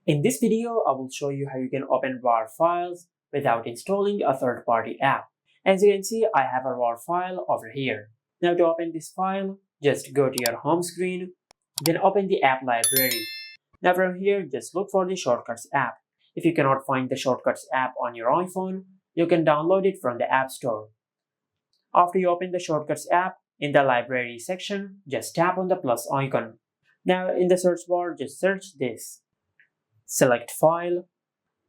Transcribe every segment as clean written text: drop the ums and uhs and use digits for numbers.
In this video, I will show you how you can open RAR files without installing a third-party app. As you can see, I have a RAR file over here. Now to open this file, just go to your home screen, then open the app library. Now from here, just look for the Shortcuts app. If you cannot find the Shortcuts app on your iPhone, you can download it from the App Store. After you open the Shortcuts app, in the library section, just tap on the plus icon. Now in the search bar, just search this. Select File.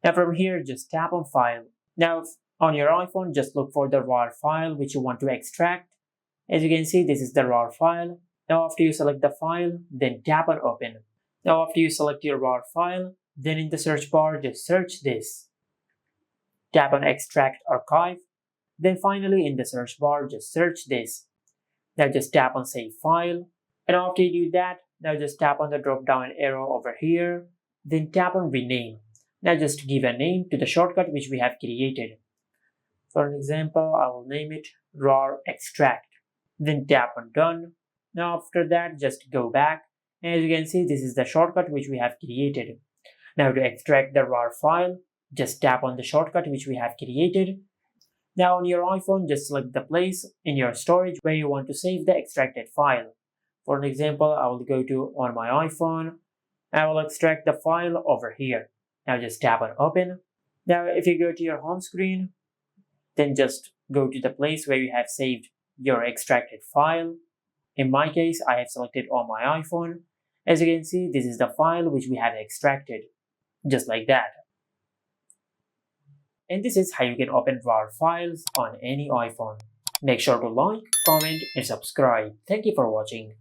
Now from here, just tap on File. Now on your iPhone, just look for the RAR file which you want to extract. As you can see, this is the RAR file. Now after you select the file, then tap on Open. Now after you select your RAR file, then in the search bar, just search this. Tap on Extract Archive. Then finally in the search bar, just search this. Now just tap on Save File. And after you do that, now just tap on the drop down arrow over here. Then tap on Rename. Now just give a name to the shortcut which we have created. For an example, I will name it RAR Extract. Then tap on Done. Now after that, just go back. And as you can see, this is the shortcut which we have created. Now to extract the RAR file, just tap on the shortcut which we have created. Now on your iPhone, just select the place in your storage where you want to save the extracted file. For an example, I will go to on my iPhone. I will extract the file over here. Now just tap on Open. Now if you go to your home screen, then just go to the place where you have saved your extracted file. In my case, I have selected on my iPhone. As you can see, this is the file which we have extracted. Just like that. And this is how you can open RAR files on any iPhone. Make sure to like, comment and subscribe. Thank you for watching.